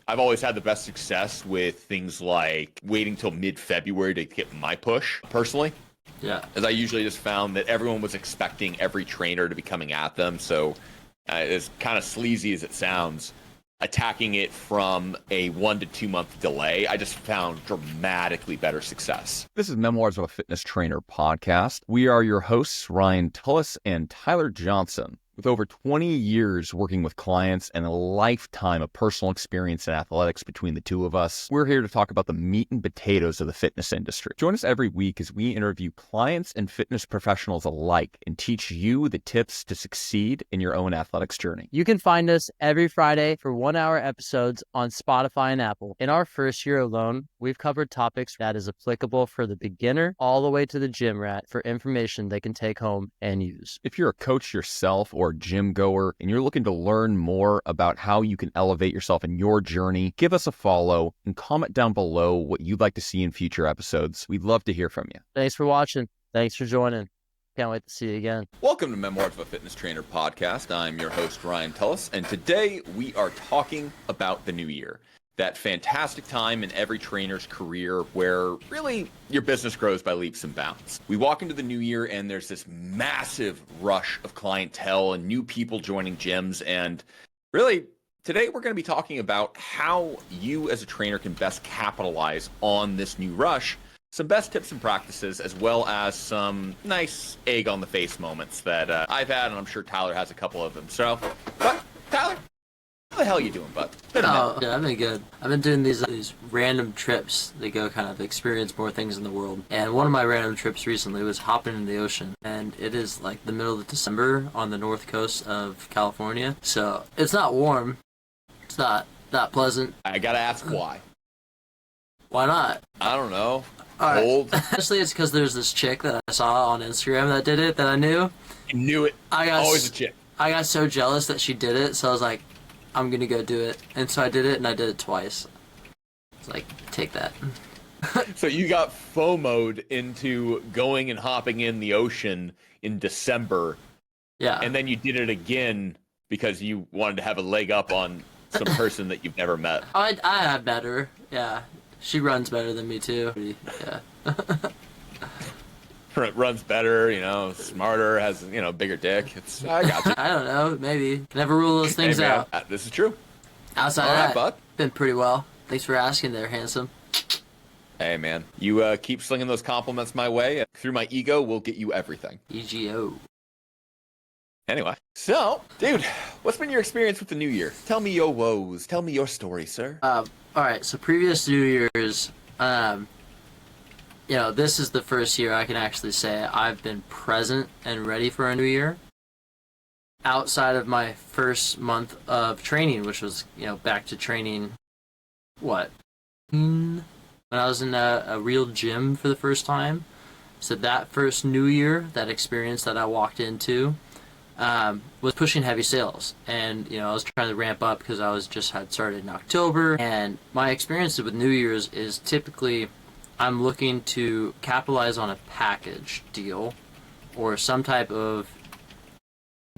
I've always had the best success with things like waiting till mid-February to get my push, personally. Yeah. As I usually just found that everyone was expecting every trainer to be coming at them. So as kind of sleazy as it sounds, attacking it from a 1 to 2 month delay, I just found dramatically better success. This is Memoirs of a Fitness Trainer podcast. We are your hosts, Ryan Tullis and Tyler Johnson. With over 20 years working with clients and a lifetime of personal experience in athletics between the two of us, we're here to talk about the meat and potatoes of the fitness industry. Join us every week as we interview clients and fitness professionals alike and teach you the tips to succeed in your own athletics journey. You can find us every Friday for 1-hour episodes on Spotify and Apple. In our first year alone, we've covered topics that is applicable for the beginner all the way to the gym rat for information they can take home and use. If you're a coach yourself or gym goer and you're looking to learn more about how you can elevate yourself in your journey, give us a follow and comment down below what you'd like to see in future episodes. We'd love to hear from you. Thanks for watching. Thanks for joining. Can't wait to see you again. Welcome to Memoirs of a Fitness Trainer podcast. I'm your host, Ryan Tullis, and today we are talking about the new year. That fantastic time in every trainer's career where really your business grows by leaps and bounds. We walk into the new year and there's this massive rush of clientele and new people joining gyms. And really, today we're going to be talking about how you as a trainer can best capitalize on this new rush, some best tips and practices, as well as some nice egg on the face moments that I've had, and I'm sure Tyler has a couple of them. So, but Tyler, how the hell are you doing, bud? Yeah, I've been good. I've been doing these random trips to go kind of experience more things in the world. And one of my random trips recently was hopping in the ocean. And it is like the middle of December on the north coast of California. So it's not warm. It's not that pleasant. I gotta ask why. Why not? I don't know. All Cold. right. Actually, it's because there's this chick that I saw on Instagram that did it that I knew. I knew it. Always a chick. I got so jealous that she did it, so I was like, I'm gonna go do it. And so I did it, and I did it twice. It's like, take that. So you got FOMO'd into going and hopping in the ocean in December. Yeah. And then you did it again because you wanted to have a leg up on some person that you've never met. I have met her. Yeah. She runs better than me, too. Yeah. Runs better, smarter, has, bigger dick. I got you. I don't know. Maybe. Never rule those things out. This is true. Outside All of right, that, bud. been pretty well. Thanks for asking there, handsome. Hey, man. You keep slinging those compliments my way. Through my ego, we'll get you everything. EGO. Anyway, so, dude, what's been your experience with the new year? Tell me your woes. Tell me your story, sir. All right. So previous New Year's, this is the first year I can actually say I've been present and ready for a new year. Outside of my first month of training, which was, back to training, when I was in a real gym for the first time. So that first new year, that experience that I walked into, was pushing heavy sales. And, I was trying to ramp up because I had started in October. And my experience with New Year's is typically I'm looking to capitalize on a package deal or some type of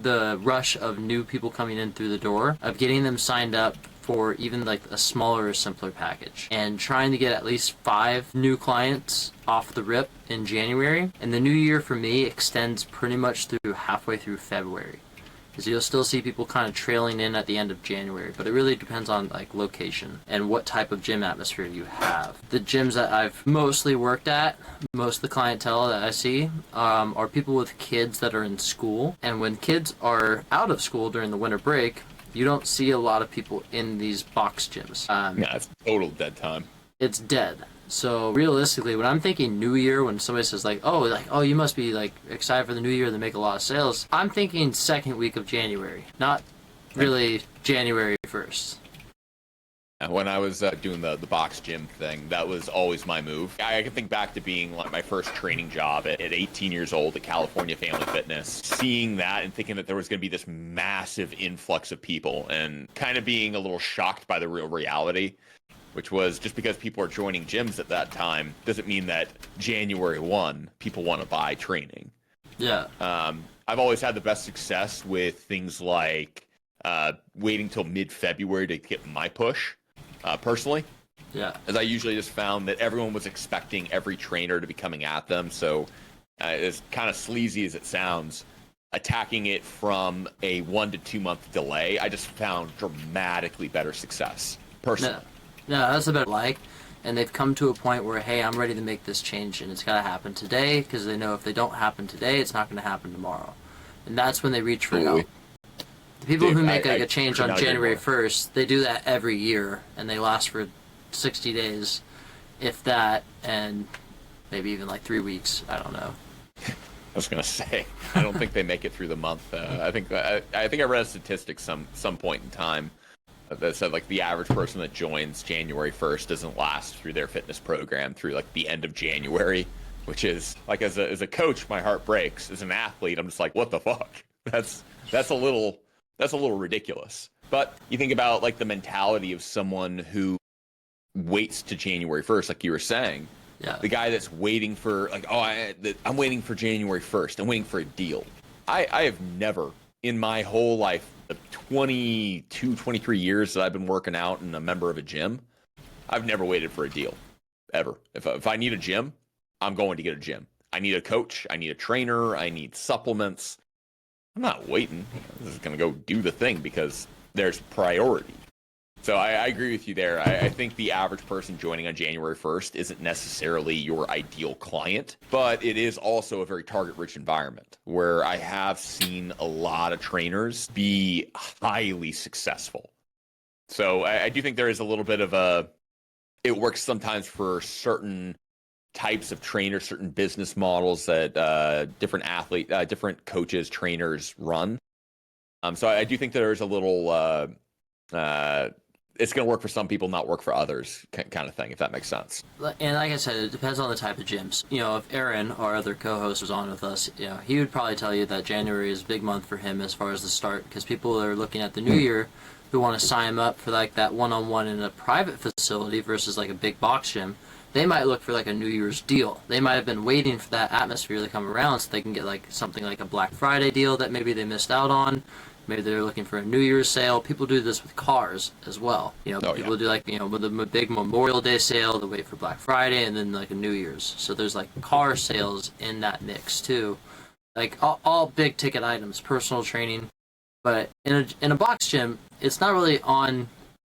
the rush of new people coming in through the door, of getting them signed up for even like a smaller or simpler package, and trying to get at least 5 new clients off the rip in January. And the new year for me extends pretty much through halfway through February, because you'll still see people kind of trailing in at the end of January, but it really depends on like location and what type of gym atmosphere you have. The gyms that I've mostly worked at, most of the clientele that I see are people with kids that are in school. And when kids are out of school during the winter break, you don't see a lot of people in these box gyms. Yeah, it's total dead time. It's dead. So realistically, when I'm thinking New Year, when somebody says oh, you must be like excited for the New Year to make a lot of sales, I'm thinking second week of January, not really January 1st. When I was doing the box gym thing, that was always my move. I can think back to being like my first training job at 18 years old at California Family Fitness, seeing that and thinking that there was going to be this massive influx of people and kind of being a little shocked by the real reality, which was just because people are joining gyms at that time doesn't mean that January 1, people want to buy training. Yeah. I've always had the best success with things like waiting till mid-February to get my push. personally. Yeah. As I usually just found that everyone was expecting every trainer to be coming at them. So as kind of sleazy as it sounds, attacking it from a 1 to 2 month delay, I just found dramatically better success personally. No, that's about like, and they've come to a point where, hey, I'm ready to make this change, and it's got to happen today, because they know if they don't happen today, it's not going to happen tomorrow, and that's when they reach for help. The people who make like a change on January 1st, they do that every year, and they last for 60 days, if that, and maybe even like 3 weeks. I don't know. I was gonna say, I don't think they make it through the month. I think I read a statistic some point in time that said like the average person that joins January 1st doesn't last through their fitness program through like the end of January, which is like as a coach, my heart breaks. As an athlete, I'm just like, what the fuck? That's a little ridiculous. But you think about like the mentality of someone who waits to January 1st, like you were saying. Yeah. The guy that's waiting for like, I'm waiting for January 1st. I'm waiting for a deal. I have never in my whole life, the 22, 23 years that I've been working out and a member of a gym, I've never waited for a deal, ever. If I need a gym, I'm going to get a gym. I need a coach. I need a trainer. I need supplements. I'm not waiting. I'm just going to go do the thing because there's priority. So I agree with you there. I think the average person joining on January 1st isn't necessarily your ideal client, but it is also a very target-rich environment where I have seen a lot of trainers be highly successful. So I do think there is a little bit of it works sometimes for certain types of trainers, certain business models that different coaches, trainers run. So I do think there is a little it's going to work for some people, not work for others kind of thing, if that makes sense. And like I said, it depends on the type of gyms. If Aaron, our other co-host, was on with us, he would probably tell you that January is a big month for him as far as the start, because people are looking at the new year who want to sign up for like that one-on-one in a private facility versus like a big box gym. They might look for like a New Year's deal. They might have been waiting for that atmosphere to come around so they can get like something like a Black Friday deal that maybe they missed out on. Maybe they're looking for a New Year's sale. People do this with cars as well. People do like, with a big Memorial Day sale, they wait for Black Friday and then like a New Year's. So there's like car sales in that mix too. Like all big ticket items, personal training. But in a box gym, it's not really on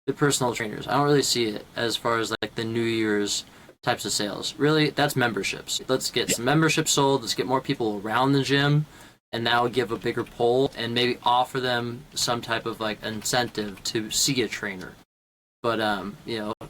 the personal trainers. I don't really see it as far as like the New Year's types of sales. Really, that's memberships. Let's get some memberships sold. Let's get more people around the gym. And that would give a bigger pull and maybe offer them some type of like incentive to see a trainer. But, and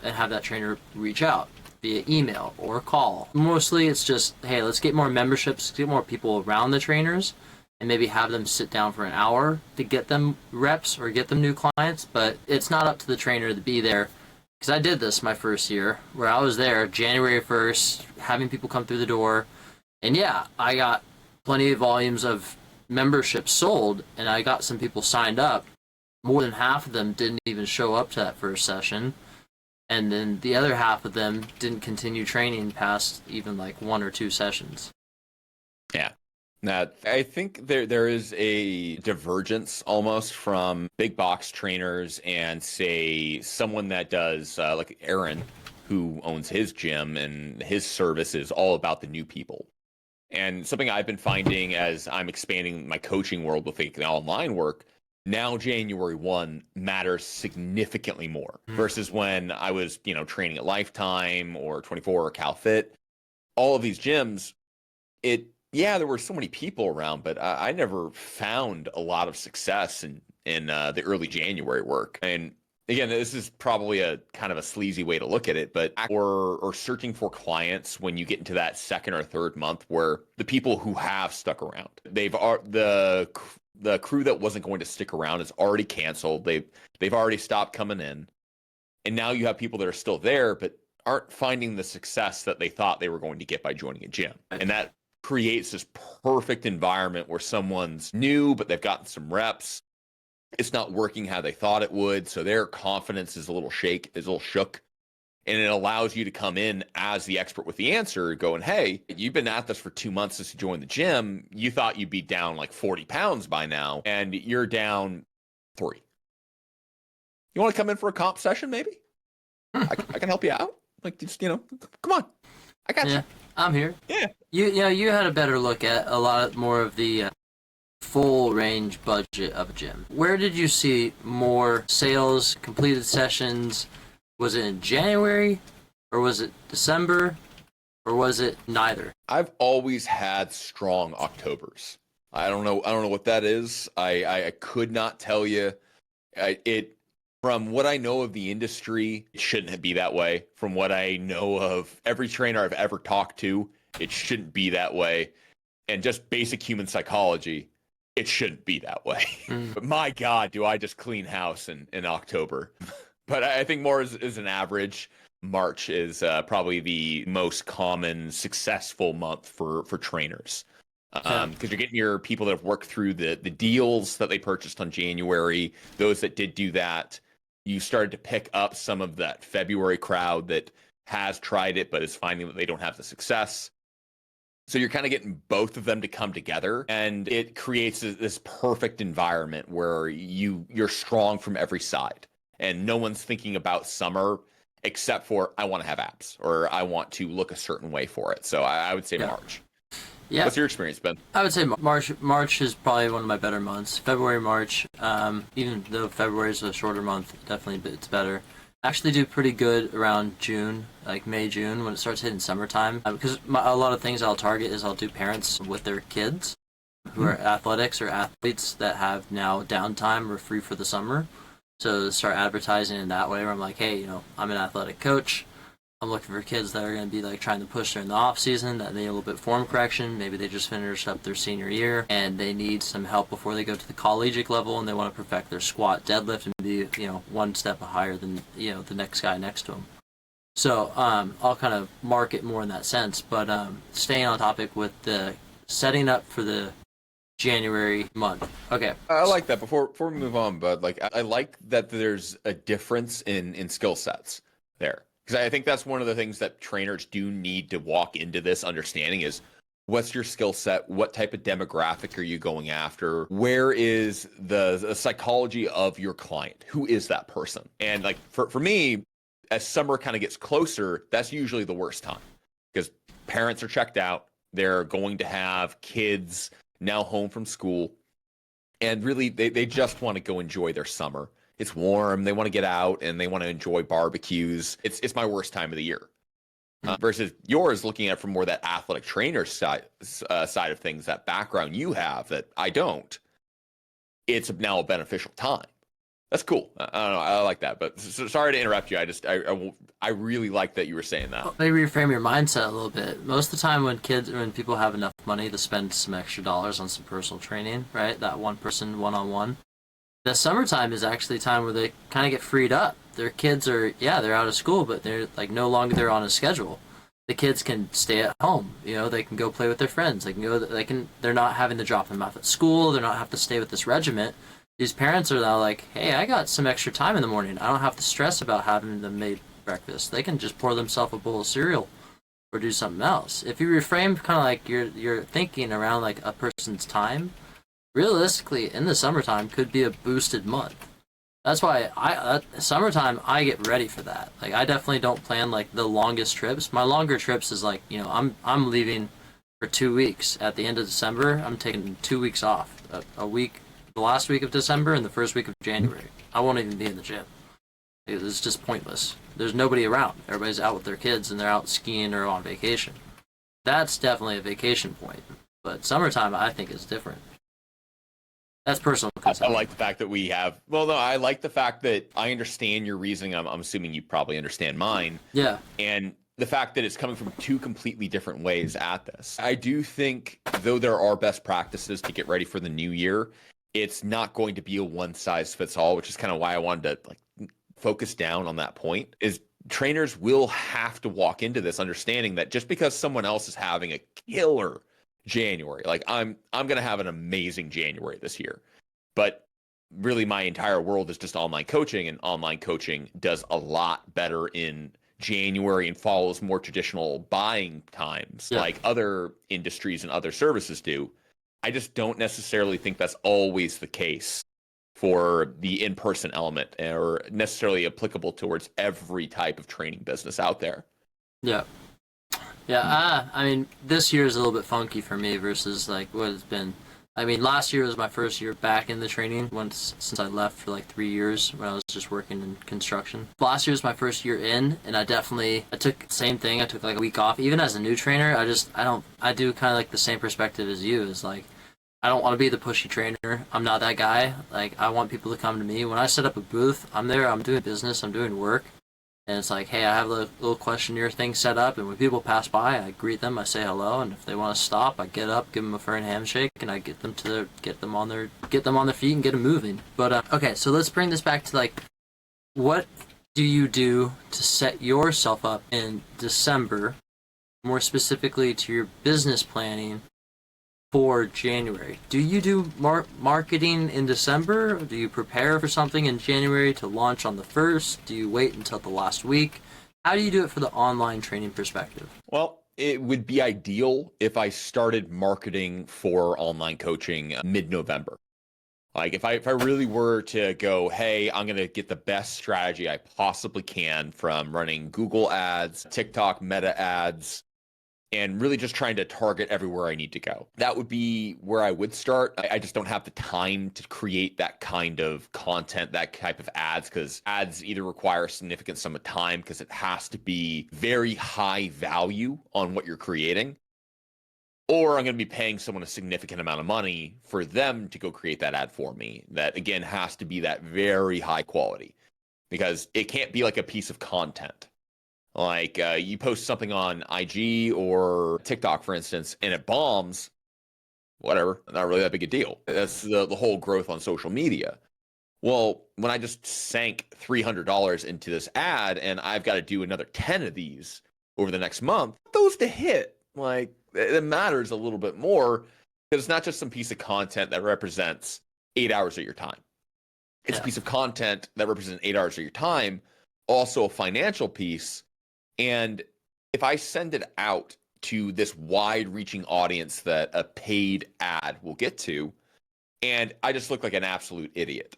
have that trainer reach out via email or call. Mostly it's just, hey, let's get more memberships, get more people around the trainers, and maybe have them sit down for an hour to get them reps or get them new clients. But it's not up to the trainer to be there. Because I did this my first year where I was there January 1st, having people come through the door. And yeah, I got plenty of volumes of memberships sold, and I got some people signed up. More than half of them didn't even show up to that first session, and then the other half of them didn't continue training past even like 1 or 2 sessions. Yeah. Now, I think there is a divergence almost from big box trainers and, say, someone that does, like Aaron, who owns his gym, and his service is all about the new people. And something I've been finding as I'm expanding my coaching world with the online work, now January 1 matters significantly more versus when I was, training at Lifetime or 24 or CalFit. All of these gyms, there were so many people around, but I never found a lot of success in the early January work. And again, this is probably a kind of a sleazy way to look at it, but or searching for clients when you get into that second or third month where the people who have stuck around, the crew that wasn't going to stick around is already canceled. They've already stopped coming in. And now you have people that are still there, but aren't finding the success that they thought they were going to get by joining a gym. And that creates this perfect environment where someone's new, but they've gotten some reps. It's not working how they thought it would, so their confidence is a little shook, and it allows you to come in as the expert with the answer, going, hey, you've been at this for 2 months since you joined the gym. You thought you'd be down like 40 pounds by now, and you're down 3. You want to come in for a comp session, maybe? I can help you out. Like, just, come on. I got Yeah, you. I'm here. Yeah. You had a better look at a lot more of the full range budget of a gym. Where did you see more sales, completed sessions? Was it in January, or was it December, or was it neither? I've always had strong Octobers. I don't know what that is. I could not tell you. From what I know of the industry, it shouldn't be that way. From what I know of every trainer I've ever talked to, it shouldn't be that way. And just basic human psychology, it shouldn't be that way. But my God, do I just clean house in October. But I think more is an average. March is probably the most common successful month for trainers. Because you're getting your people that have worked through the deals that they purchased on January, those that did do that. You started to pick up some of that February crowd that has tried it but is finding that they don't have the success. So you're kind of getting both of them to come together, and it creates this perfect environment where you're strong from every side, and no one's thinking about summer except for I want to have abs or I want to look a certain way for it. So I would say March. Yeah. What's your experience, Ben? I would say March. March is probably one of my better months. February, March, even though February is a shorter month, definitely it's better. I actually do pretty good around June, like May, June, when it starts hitting summertime. Because a lot of things I'll target is I'll do parents with their kids who are athletics or athletes that have now downtime or free for the summer. So start advertising in that way where I'm like, hey, I'm an athletic coach. I'm looking for kids that are going to be like trying to push during the off season, that they need a little bit of form correction. Maybe they just finished up their senior year and they need some help before they go to the collegiate level, and they want to perfect their squat, deadlift, and be one step higher than the next guy next to them. So I'll kind of market more in that sense. But staying on topic with the setting up for the January month. Okay. I like that. Before we move on, Bud, like I like that there's a difference in skill sets there. Because I think that's one of the things that trainers do need to walk into this understanding is what's your skill set? What type of demographic are you going after? Where is the psychology of your client? Who is that person? And like for me, as summer kind of gets closer, that's usually the worst time because parents are checked out. They're going to have kids now home from school. And really, they just want to go enjoy their summer. It's warm. They want to get out and they want to enjoy barbecues. It's my worst time of the year. Versus yours, looking at from more that athletic trainer side of things, that background you have that I don't. It's now a beneficial time. That's cool. I don't know. I like that. But sorry to interrupt you. I really like that you were saying that. Maybe reframe your mindset a little bit. Most of the time when people have enough money to spend some extra dollars on some personal training, right? That one person, one-on-one. The summertime is actually a time where they kind of get freed up. Their kids are, they're out of school, but they're like no longer they're on a schedule. The kids can stay at home. They can go play with their friends. They're not having to drop them off at school. They're not have to stay with this regiment. These parents are now like, hey, I got some extra time in the morning. I don't have to stress about having them made breakfast. They can just pour themselves a bowl of cereal or do something else. If you reframe kind of like your thinking around like a person's time, realistically, in the summertime could be a boosted month. That's why summertime I get ready for that. Like I definitely don't plan like the longest trips. My longer trips is like I'm leaving for 2 weeks at the end of December. I'm taking 2 weeks off, a week, the last week of December and the first week of January. I won't even be in the gym. It's just pointless. There's nobody around. Everybody's out with their kids and they're out skiing or on vacation. That's definitely a vacation point. But summertime I think is different. That's personal consumption. I like the fact that we have. Well, no, I like the fact that I understand your reasoning. I'm assuming you probably understand mine. Yeah. And the fact that it's coming from two completely different ways at this. I do think, though there are best practices to get ready for the new year, it's not going to be a one size fits all, which is kind of why I wanted to focus down on that point. Is trainers will have to walk into this understanding that just because someone else is having a killer January, like I'm going to have an amazing January this year, but really my entire world is just online coaching, and online coaching does a lot better in January and follows more traditional buying times like other industries and other services do. I just don't necessarily think that's always the case for the in-person element or necessarily applicable towards every type of training business out there. Yeah. Yeah, I mean, this year is a little bit funky for me versus like what it's been. I mean, last year was my first year back in the training since I left for like 3 years when I was just working in construction. Last year was my first year in, and I took the same thing. I took like a week off. Even as a new trainer, I do kind of like the same perspective as you. Is like, I don't want to be the pushy trainer. I'm not that guy. Like, I want people to come to me. When I set up a booth, I'm there, I'm doing business, I'm doing work. And it's like, hey, I have a little questionnaire thing set up, and when people pass by, I greet them, I say hello, and if they want to stop, I get up, give them a firm handshake, and I get them on their feet and get them moving. But okay, so let's bring this back to like, what do you do to set yourself up in December, more specifically to your business planning for January? Do you do marketing in December? Do you prepare for something in January to launch on the 1st? Do you wait until the last week? How do you do it for the online training perspective? Well, it would be ideal if I started marketing for online coaching mid-November. Like if I really were to go, hey, I'm going to get the best strategy I possibly can from running Google ads, TikTok meta ads, and really just trying to target everywhere I need to go. That would be where I would start. I just don't have the time to create that kind of content, that type of ads, because ads either require a significant sum of time because it has to be very high value on what you're creating, or I'm going to be paying someone a significant amount of money for them to go create that ad for me. That, again, has to be that very high quality because it can't be like a piece of content. Like you post something on IG or TikTok, for instance, and it bombs, whatever, not really that big a deal. That's the whole growth on social media. Well, when I just sank $300 into this ad and I've got to do another 10 of these over the next month, those to hit, like it matters a little bit more because it's not just some piece of content that represents 8 hours of your time. It's a piece of content that represents 8 hours of your time, also a financial piece. And if I send it out to this wide-reaching audience that a paid ad will get to, and I just look like an absolute idiot,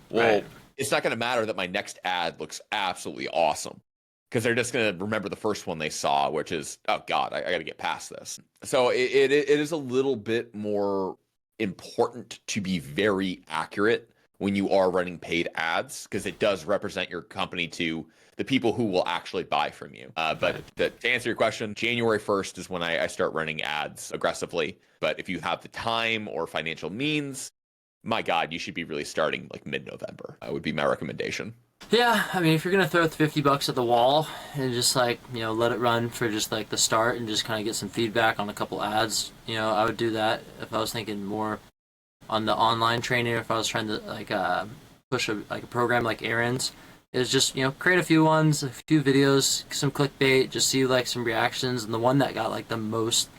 well, It's not going to matter that my next ad looks absolutely awesome because they're just going to remember the first one they saw, which is, oh, God, I got to get past this. So it is a little bit more important to be very accurate when you are running paid ads because it does represent your company to the people who will actually buy from you. But to answer your question, January 1st is when I start running ads aggressively. But if you have the time or financial means, my God, you should be really starting like mid-November. That would be my recommendation. Yeah, I mean, if you're going to throw $50 at the wall and just like, let it run for just like the start and just kind of get some feedback on a couple ads, I would do that if I was thinking more on the online training, if I was trying to like push a program like Aaron's. Is just, create a few ones, a few videos, some clickbait, just see like some reactions, and the one that got like the most,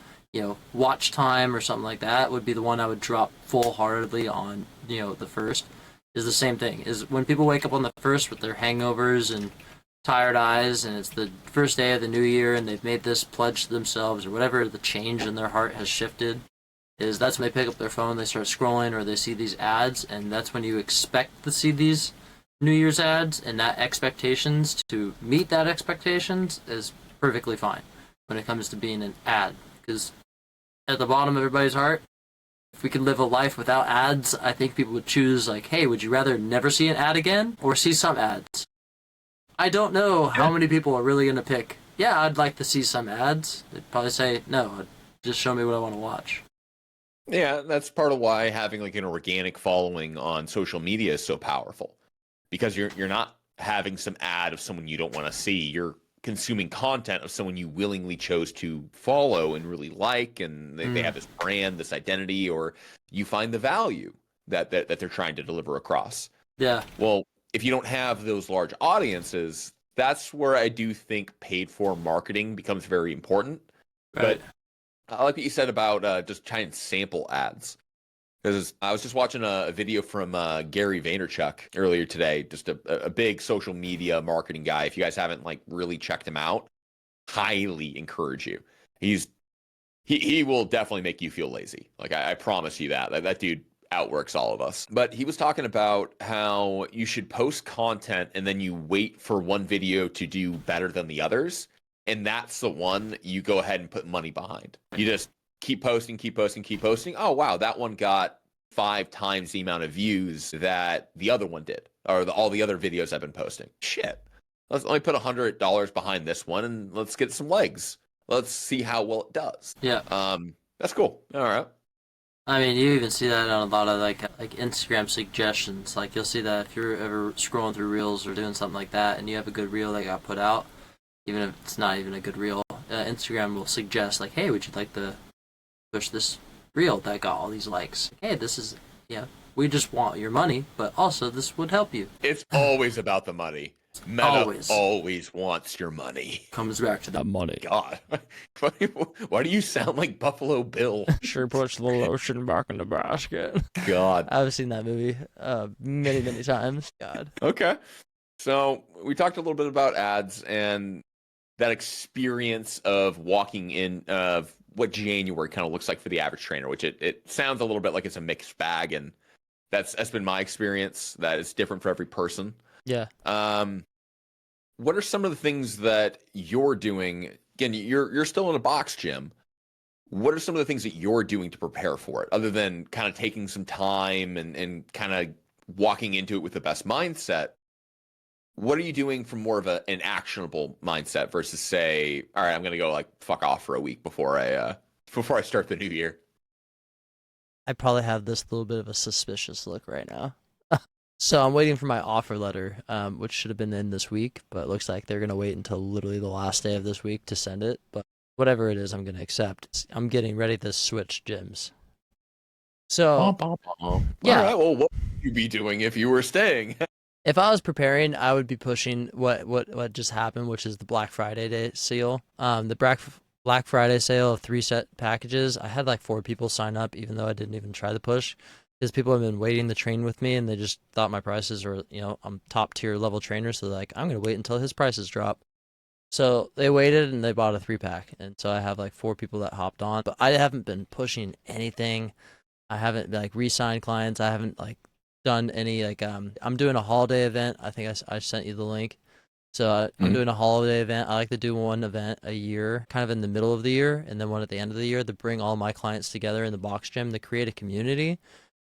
watch time or something like that would be the one I would drop full-heartedly on, the first. Is the same thing. Is when people wake up on the first with their hangovers and tired eyes, and it's the first day of the new year, and they've made this pledge to themselves, or whatever the change in their heart has shifted, is that's when they pick up their phone, they start scrolling, or they see these ads, and that's when you expect to see these New Year's ads, and that expectations to meet that expectations is perfectly fine when it comes to being an ad. Because at the bottom of everybody's heart, if we could live a life without ads, I think people would choose like, hey, would you rather never see an ad again or see some ads? I don't know how many people are really going to pick, yeah, I'd like to see some ads. They'd probably say, no, just show me what I want to watch. Yeah, that's part of why having like an organic following on social media is so powerful. Because you're not having some ad of someone you don't want to see. You're consuming content of someone you willingly chose to follow and really like, and they have this brand, this identity, or you find the value that they're trying to deliver across. Yeah. Well, if you don't have those large audiences, that's where I do think paid for marketing becomes very important. Right. But I like what you said about just trying to sample ads. Because I was just watching a video from Gary Vaynerchuk earlier today, just a big social media marketing guy. If you guys haven't like really checked him out, highly encourage you. He will definitely make you feel lazy. Like I promise you that. That dude outworks all of us. But he was talking about how you should post content and then you wait for one video to do better than the others. And that's the one you go ahead and put money behind. You just keep posting, keep posting, keep posting. Oh, wow, that one got 5 times the amount of views that the other one did, or all the other videos I've been posting. Shit. Let me put $100 behind this one and let's get some legs. Let's see how well it does. Yeah. That's cool. All right. I mean, you even see that on a lot of like Instagram suggestions. Like you'll see that if you're ever scrolling through reels or doing something like that, and you have a good reel that got put out, even if it's not even a good reel, Instagram will suggest like, hey, would you like to push this reel that got all these likes? Hey, this is, we just want your money, but also this would help you. It's always about the money. Meta always wants your money. Comes back to that money. God, why do you sound like Buffalo Bill? Sure puts the lotion back in the basket. God, I've seen that movie many, many times. God. Okay, so we talked a little bit about ads and that experience of walking in of what January kind of looks like for the average trainer, which it sounds a little bit like it's a mixed bag, and that's been my experience. That it's different for every person. Yeah. What are some of the things that you're doing? Again, you're still in a box gym. What are some of the things that you're doing to prepare for it, other than kind of taking some time and kind of walking into it with the best mindset? What are you doing from more of an actionable mindset versus say, all right, I'm going to go like fuck off for a week before I start the new year? I probably have this little bit of a suspicious look right now. So I'm waiting for my offer letter, which should have been in this week, but it looks like they're going to wait until literally the last day of this week to send it. But whatever it is, I'm going to accept. I'm getting ready to switch gyms. So, yeah. All right, well, what would you be doing if you were staying? If I was preparing, I would be pushing what just happened, which is the Black Friday day sale. The Black Friday sale of 3 set packages. I had like 4 people sign up, even though I didn't even try the push. Because people have been waiting to train with me, and they just thought my prices were, I'm top tier level trainer, so they're like, I'm gonna wait until his prices drop. So they waited and they bought a 3-pack, and so I have like 4 people that hopped on. But I haven't been pushing anything. I haven't like re-signed clients. I haven't like done any like I'm doing a holiday event. I think I sent you the link. So I'm doing a holiday event. I like to do one event a year, kind of in the middle of the year, and then one at the end of the year to bring all my clients together in the box gym to create a community.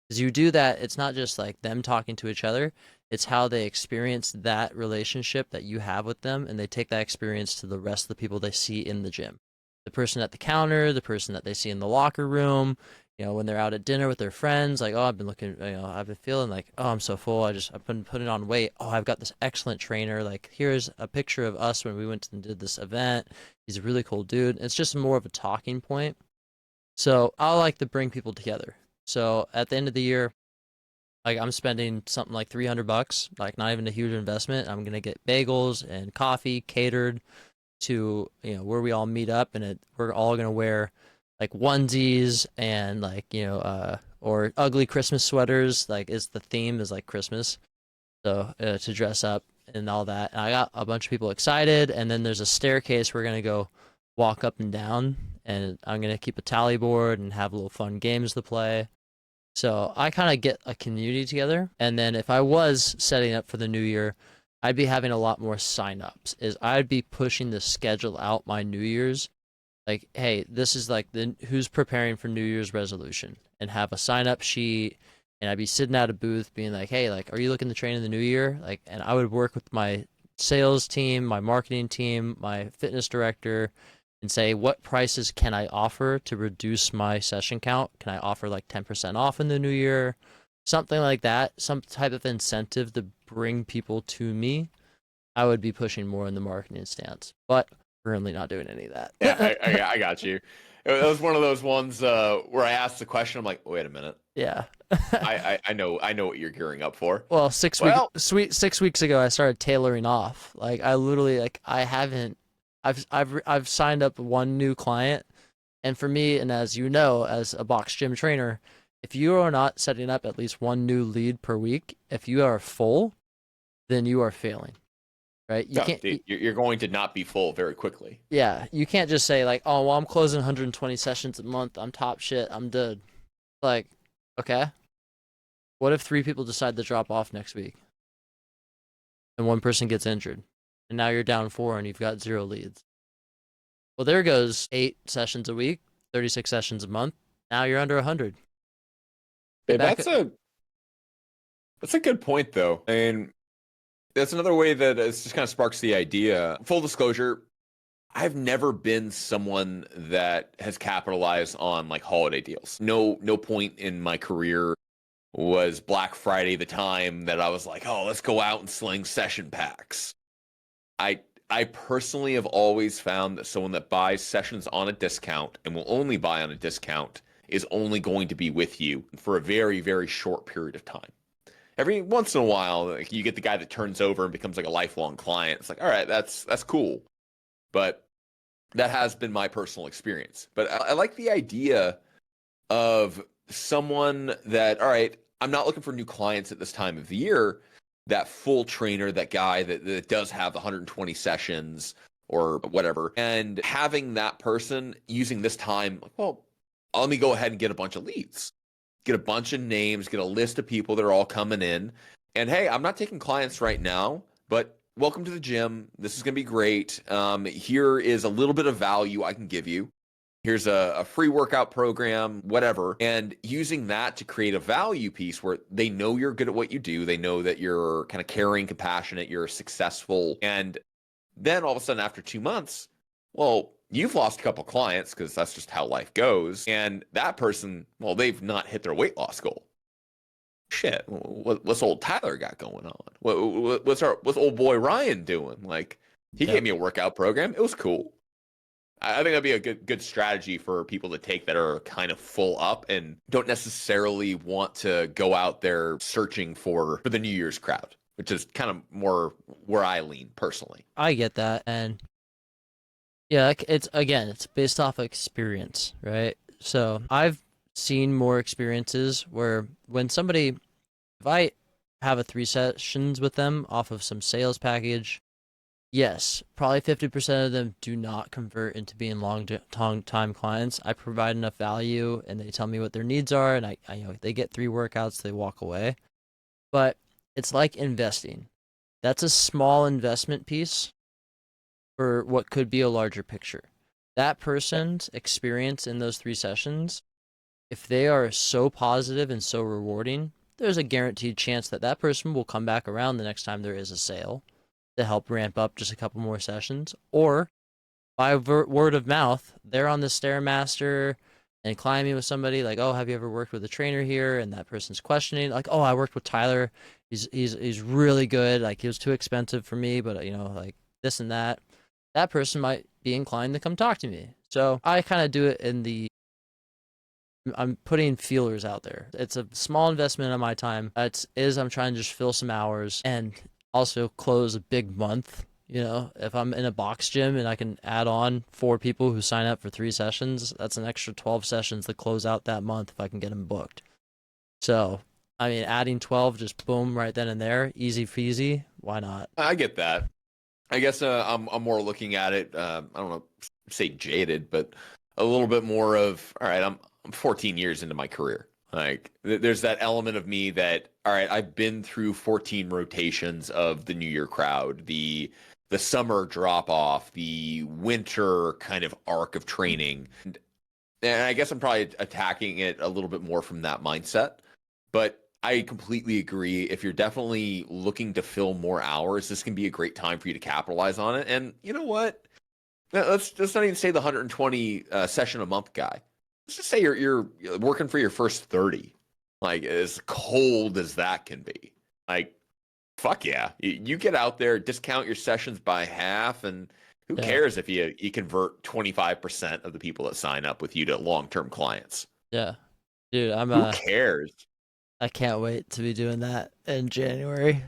Because you do that, it's not just like them talking to each other, it's how they experience that relationship that you have with them, and they take that experience to the rest of the people they see in the gym. The person at the counter, the person that they see in the locker room, when they're out at dinner with their friends, like, oh, I've been looking, I've been feeling like, oh, I'm so full, I've been putting on weight, oh, I've got this excellent trainer, like, here's a picture of us when we went and did this event, he's a really cool dude. It's just more of a talking point. So I like to bring people together. So at the end of the year, like I'm spending something like $300, like not even a huge investment. I'm gonna get bagels and coffee catered to where we all meet up, and we're all gonna wear like onesies and like or ugly Christmas sweaters. Like the theme is like Christmas, so to dress up and all that. And I got a bunch of people excited, and then there's a staircase we're gonna go walk up and down, and I'm gonna keep a tally board and have little fun games to play. So I kind of get a community together, and then if I was setting up for the new year, I'd be having a lot more sign-ups. I'd be pushing the schedule out my New Year's, like, hey, this is like who's preparing for New Year's resolution, and have a sign-up sheet, and I'd be sitting at a booth being like, hey, like, are you looking to train in the new year? Like, and I would work with my sales team, my marketing team, my fitness director, and say, what prices can I offer to reduce my session count? Can I offer like 10% off in the new year? Something like that, some type of incentive to bring people to me. I would be pushing more in the marketing stance, but currently not doing any of that. Yeah, I got you. It was one of those ones where I asked the question, I'm like, wait a minute. Yeah. I know what you're gearing up for. Well, 6 weeks ago, I started tailoring off. Like I literally, like I've signed up one new client, and for me, and as you know, as a box gym trainer, if you are not setting up at least one new lead per week, if you are full, then you are failing, right? You're going to not be full very quickly. Yeah, you can't just say like, oh, well, I'm closing 120 sessions a month, I'm top shit, I'm good. Like, okay, What if 3 people decide to drop off next week and one person gets injured and now you're down 4 and you've got 0 leads? Well, there goes 8 sessions a week, 36 sessions a month. Now you're under 100. Yeah, that's a good point, though. And that's another way that it just kind of sparks the idea. Full disclosure, I've never been someone that has capitalized on like holiday deals. No point in my career was Black Friday the time that I was like, oh, let's go out and sling session packs. I personally have always found that someone that buys sessions on a discount and will only buy on a discount is only going to be with you for a very, very short period of time. Every once in a while, like, you get the guy that turns over and becomes like a lifelong client. It's like, all right, that's cool. But that has been my personal experience. But I like the idea of someone that, all right, I'm not looking for new clients at this time of the year. That full trainer, that guy that does have 120 sessions or whatever, and having that person using this time, like, well, let me go ahead and get a bunch of leads, get a bunch of names, get a list of people that are all coming in. And hey, I'm not taking clients right now, but welcome to the gym. This is going to be great. Here is a little bit of value I can give you. Here's a free workout program, whatever. And using that to create a value piece where they know you're good at what you do. They know that you're kind of caring, compassionate, you're successful. And then all of a sudden after 2 months, well, you've lost a couple clients because that's just how life goes. And that person, well, they've not hit their weight loss goal. Shit, what's old Tyler got going on? What's old boy Ryan doing? Like, he gave me a workout program. It was cool. I think that'd be a good strategy for people to take that are kind of full up and don't necessarily want to go out there searching for the New Year's crowd, which is kind of more where I lean personally. I get that. And yeah, it's based off of experience, right? So I've seen more experiences where if I have a 3 sessions with them off of some sales package, yes, probably 50% of them do not convert into being long-time clients. I provide enough value, and they tell me what their needs are, and I they get 3 workouts, they walk away. But it's like investing. That's a small investment piece for what could be a larger picture. That person's experience in those 3 sessions, if they are so positive and so rewarding, there's a guaranteed chance that that person will come back around the next time there is a sale to help ramp up just a couple more sessions. Or by word of mouth, they're on the Stairmaster and climbing with somebody like, oh, have you ever worked with a trainer here? And that person's questioning, like, oh, I worked with Tyler. He's really good. Like, he was too expensive for me, but like this and that. That person might be inclined to come talk to me. So I kind of do it I'm putting feelers out there. It's a small investment of my time. I'm trying to just fill some hours and also close a big month. If I'm in a box gym and I can add on 4 people who sign up for 3 sessions, that's an extra 12 sessions to close out that month if I can get them booked. So, I mean, adding 12, just boom, right then and there, easy peasy. Why not? I get that. I guess I'm more looking at it. I don't know, say jaded, but a little bit more of, all right, I'm 14 years into my career. Like, there's that element of me that, all right, I've been through 14 rotations of the New Year crowd, the summer drop off, the winter kind of arc of training. And I guess I'm probably attacking it a little bit more from that mindset. But I completely agree. If you're definitely looking to fill more hours, this can be a great time for you to capitalize on it. And you know what? Let's not even say the 120 session a month guy. Let's just say you're working for your first 30. Like, as cold as that can be. Like, fuck yeah. You get out there, discount your sessions by half, and who cares if you convert 25% of the people that sign up with you to long-term clients? Yeah. Dude, who cares? I can't wait to be doing that in January.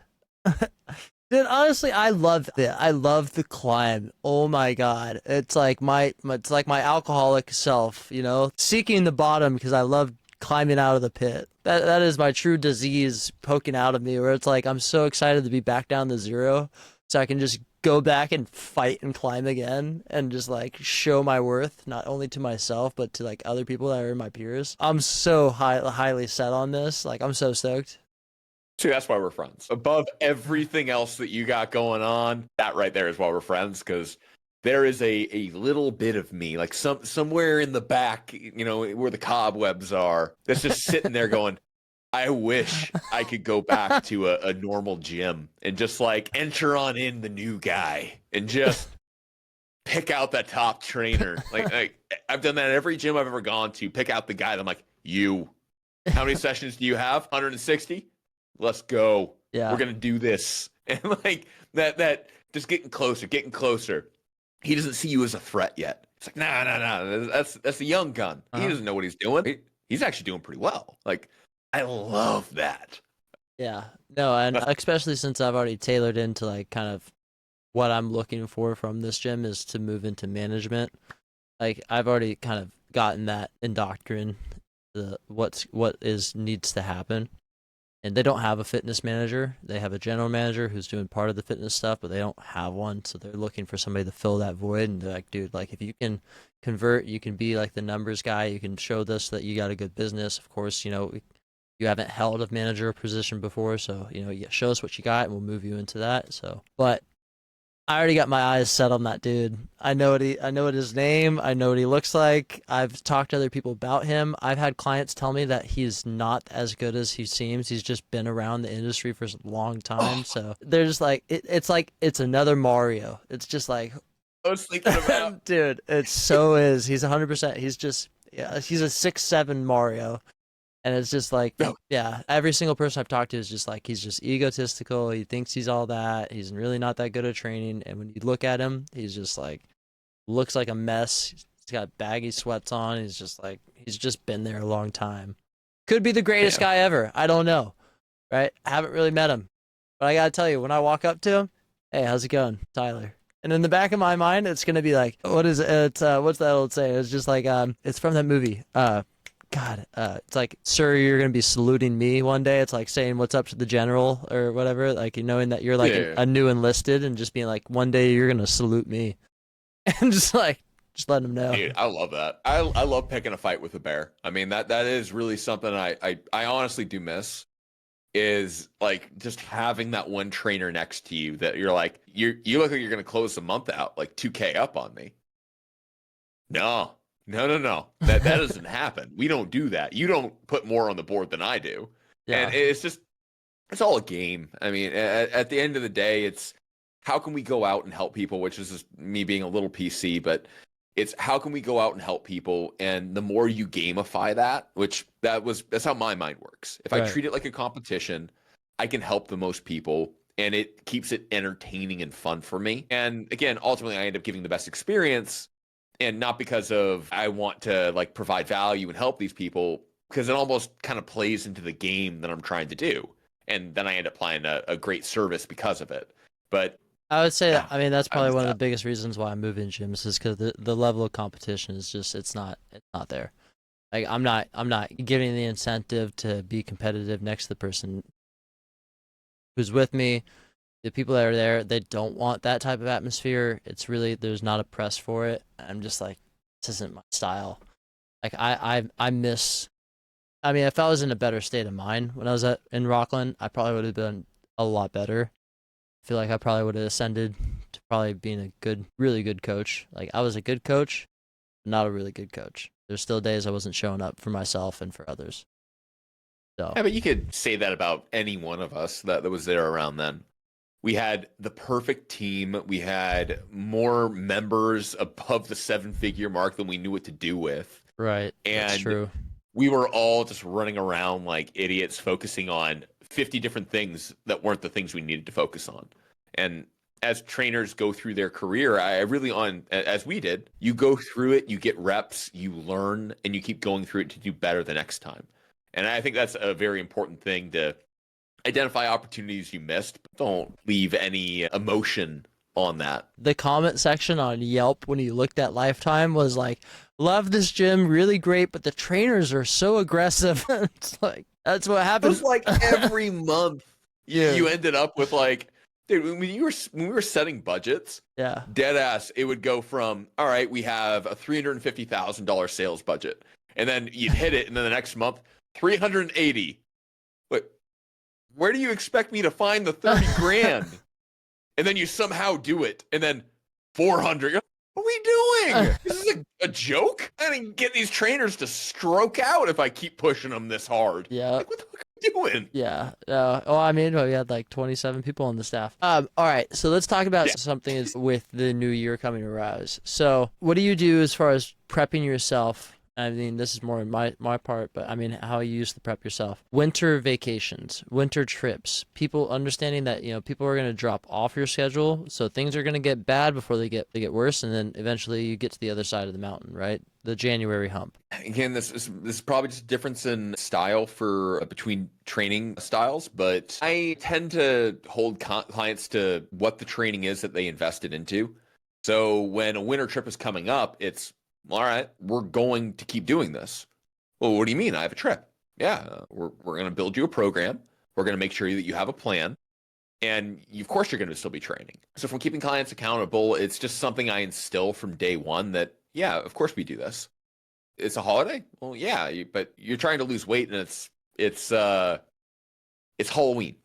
Dude, honestly, I love it. I love the climb. Oh my god, it's like my alcoholic self, seeking the bottom because I love climbing out of the pit. That is my true disease poking out of me, where it's like I'm so excited to be back down to 0, so I can just go back and fight and climb again and just like show my worth, not only to myself, but to like other people that are my peers. I'm so highly set on this. Like, I'm so stoked. See, that's why we're friends. Above everything else that you got going on, that right there is why we're friends, because there is a little bit of me, like somewhere in the back, you know, where the cobwebs are, that's just sitting there going, I wish I could go back to a normal gym and just like enter on in the new guy and just pick out that top trainer. Like I've done that at every gym I've ever gone to, pick out the guy that I'm like, you, how many sessions do you have? 160? Let's go. Yeah. We're going to do this. And like that just getting closer. He doesn't see you as a threat yet. It's like, nah. That's a young gun. He doesn't know what he's doing. He's actually doing pretty well. Like, I love that. Yeah. No, and especially since I've already tailored into like kind of what I'm looking for from this gym is to move into management. Like, I've already kind of gotten that indoctrined, what needs to happen. And they don't have a fitness manager. They have a general manager who's doing part of the fitness stuff, but they don't have one. So they're looking for somebody to fill that void. And they're like, dude, like if you can convert, you can be like the numbers guy. You can show this that you got a good business. Of course, you know, you haven't held a manager position before. So, you know, show us what you got and we'll move you into that. So, but I already got my eyes set on that dude. I know what his name. I know what he looks like. I've talked to other people about him. I've had clients tell me that he's not as good as he seems. He's just been around the industry for a long time. So they're just like, it's another Mario. It's just like, I was thinking about, dude, it so is. He's 100%. He's just, yeah, he's a 6'7" Mario. And it's just like, yeah, every single person I've talked to is just like, he's just egotistical. He thinks he's all that. He's really not that good at training. And when you look at him, he's just like, looks like a mess. He's got baggy sweats on. He's just like, he's just been there a long time. Could be the greatest guy ever. I don't know. Right? I haven't really met him. But I got to tell you, when I walk up to him, hey, how's it going, Tyler? And in the back of my mind, it's going to be like, what is it? It's, what's that old saying? It's just like, it's from that movie. It's like, sir, you're going to be saluting me one day. It's like saying what's up to the general or whatever, like knowing that you're like a new enlisted and just being like, one day you're going to salute me. And just letting them know. Dude, I love that. I love picking a fight with a bear. I mean, that is really something I honestly do miss, is like just having that one trainer next to you that you're like, you look like you're going to close the month out like 2K up on me. No. That doesn't happen. We don't do that. You don't put more on the board than I do. Yeah. And it's all a game. I mean, at the end of the day, it's how can we go out and help people, which is just me being a little PC, but it's how can we go out and help people? And the more you gamify that, that's how my mind works. If I treat it like a competition, I can help the most people, and it keeps it entertaining and fun for me. And again, ultimately, I end up giving the best experience. And not because of I want to like provide value and help these people, because it almost kind of plays into the game that I'm trying to do. And then I end up playing a great service because of it. But I would say that, I mean, that's probably one of the biggest reasons why I'm moving gyms is because the level of competition is just, it's not there. Like I'm not giving the incentive to be competitive next to the person who's with me. The people that are there, they don't want that type of atmosphere. It's really, there's not a press for it. I'm just like, this isn't my style. Like I miss, I mean, if I was in a better state of mind when I was in Rockland, I probably would have been a lot better. I feel like I probably would have ascended to probably being a really good coach. Like I was a good coach, but not a really good coach. There's still days I wasn't showing up for myself and for others. So. Yeah, but you could say that about any one of us that was there around then. We had the perfect team. We had more members above the 7-figure mark than we knew what to do with. Right. And that's true. We were all just running around like idiots, focusing on 50 different things that weren't the things we needed to focus on. And as trainers go through their career, as we did, you go through it, you get reps, you learn, and you keep going through it to do better the next time. And I think that's a very important thing, to identify opportunities you missed, but don't leave any emotion on that. The comment section on Yelp when you looked at Lifetime was like, love this gym, really great, but the trainers are so aggressive. It's like, that's what happens. It was like every month you ended up with like Dude, when we were setting budgets, Yeah. dead ass, it would go from, all right, we have a $350,000 sales budget, and then you'd hit it, and then the next month, 380. Wait, where do you expect me to find the 30 grand? And then you somehow do it, and then 400. What are we doing? This is a joke? I didn't get these trainers to stroke out if I keep pushing them this hard. Yeah. Like, what the fuck are you doing? Yeah. I mean, we had like 27 people on the staff. All right. So let's talk about something is with the new year coming around. So what do you do as far as prepping yourself? I mean, this is more my part, but I mean, how you used to prep yourself. Winter vacations, winter trips, people understanding that, people are going to drop off your schedule. So things are going to get bad before they get worse. And then eventually you get to the other side of the mountain, right? The January hump. Again, this is probably just a difference in style between training styles, but I tend to hold clients to what the training is that they invested into. So when a winter trip is coming up, it's, all right, we're going to keep doing this. Well, what do you mean? I have a trip. Yeah, we're going to build you a program. We're going to make sure that you have a plan. And of course, you're going to still be training. So from keeping clients accountable, it's just something I instill from day one that, yeah, of course we do this. It's a holiday? Well, yeah, but you're trying to lose weight, and it's Halloween.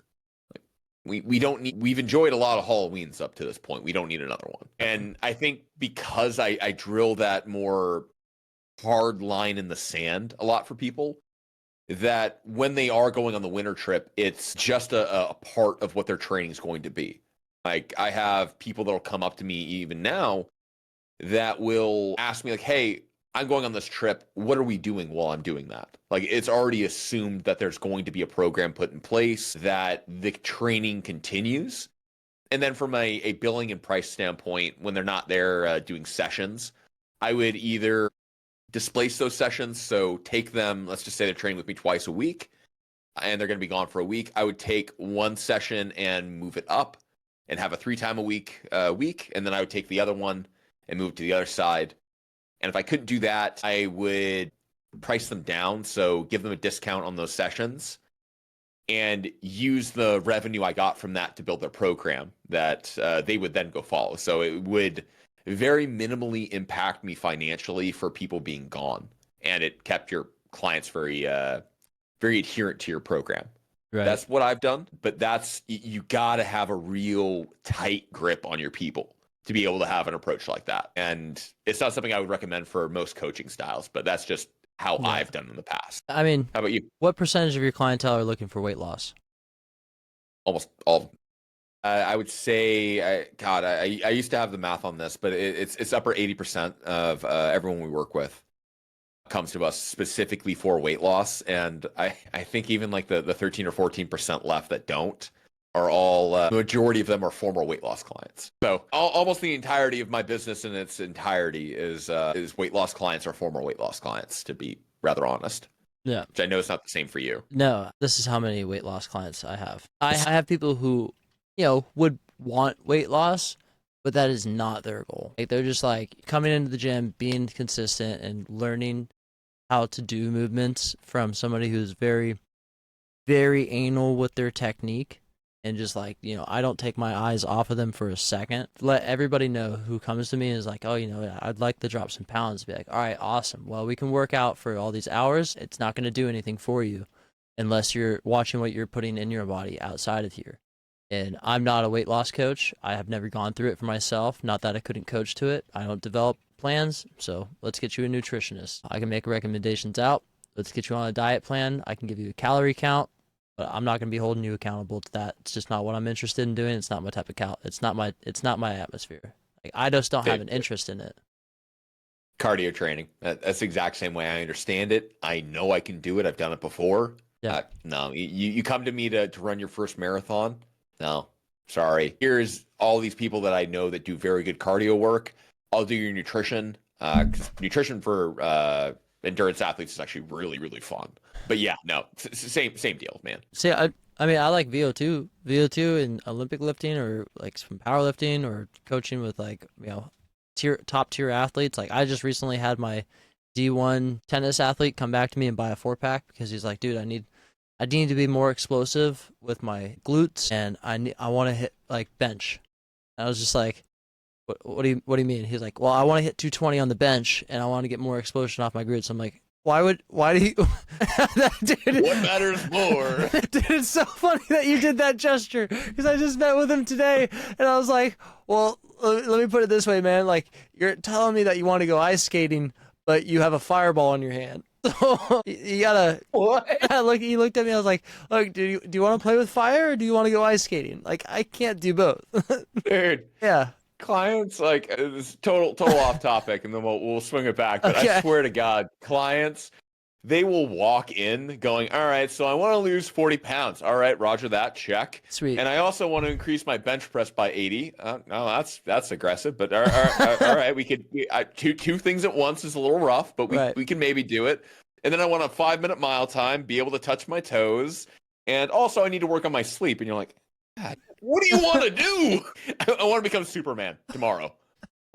We've enjoyed a lot of Halloweens up to this point. We don't need another one. And I think because I drill that more hard line in the sand a lot for people, that when they are going on the winter trip, it's just a part of what their training is going to be. Like, I have people that'll come up to me even now that will ask me, like, hey, I'm going on this trip. What are we doing while I'm doing that? Like, it's already assumed that there's going to be a program put in place, that the training continues. And then from a billing and price standpoint, when they're not there doing sessions, I would either displace those sessions. So take them, let's just say they're training with me twice a week and they're going to be gone for a week. I would take one session and move it up and have a 3 time a week. And then I would take the other one and move to the other side. And if I couldn't do that, I would price them down. So give them a discount on those sessions and use the revenue I got from that to build their program that they would then go follow. So it would very minimally impact me financially for people being gone. And it kept your clients very adherent to your program. Right. That's what I've done. But you got to have a real tight grip on your people to be able to have an approach like that. And it's not something I would recommend for most coaching styles, but that's just how I've done in the past. I mean, how about you? What percentage of your clientele are looking for weight loss? Almost all of them. I would say, I used to have the math on this, but it's upper 80% of everyone we work with comes to us specifically for weight loss. And I think even like the 13 or 14% left that don't are all, the majority of them are former weight loss clients. So almost the entirety of my business in its entirety is weight loss clients or former weight loss clients, to be rather honest. Yeah. Which I know is not the same for you. No, this is how many weight loss clients I have. I have people who, would want weight loss, but that is not their goal. Like, they're just like coming into the gym, being consistent and learning how to do movements from somebody who's very, very anal with their technique. And just like, I don't take my eyes off of them for a second. Let everybody know who comes to me and is like, oh, I'd like to drop some pounds. Be like, all right, awesome. Well, we can work out for all these hours. It's not going to do anything for you unless you're watching what you're putting in your body outside of here. And I'm not a weight loss coach. I have never gone through it for myself. Not that I couldn't coach to it. I don't develop plans. So let's get you a nutritionist. I can make recommendations out. Let's get you on a diet plan. I can give you a calorie count. But I'm not going to be holding you accountable to that. It's just not what I'm interested in doing. It's not my type of It's not my atmosphere. Like, I just don't have an interest in it. Cardio training. That's the exact same way I understand it. I know I can do it. I've done it before. Yeah. No, you come to me to run your first marathon. No, sorry. Here's all these people that I know that do very good cardio work. I'll do your nutrition. 'Cause nutrition for endurance athletes is actually really, really fun. But yeah, no, same deal, man. See, I mean, I like VO2 in Olympic lifting, or like some powerlifting, or coaching with like, top tier athletes. Like, I just recently had my D1 tennis athlete come back to me and buy a 4-pack because he's like, dude, I I need to be more explosive with my glutes, and I want to hit like bench. I was just like, what do you mean? He's like, well, I want to hit 220 on the bench, and I want to get more explosion off my glutes. I'm like, why do you? Dude, What matters more? dude, it's so funny that you did that gesture because I just met with him today, and I was like, well, let me put it this way, man. Like, you're telling me that you want to go ice skating, but you have a fireball in your hand. So you gotta. What? Look, he looked at me. I was like, "Look, do you want to play with fire, or do you want to go ice skating? Like, I can't do both." Dude. Yeah. Clients, like, this total off topic, and then we'll swing it back. But Okay. I swear to God, clients, they will walk in going, all right, so I want to lose 40 pounds. All right, roger that, check. Sweet. And I also want to increase my bench press by 80. No, that's aggressive, but all right, we could two things at once is a little rough, but we can maybe do it. And then I want a 5-minute mile time, be able to touch my toes, and also I need to work on my sleep. And you're like, God, what do you want to do? I want to become Superman tomorrow.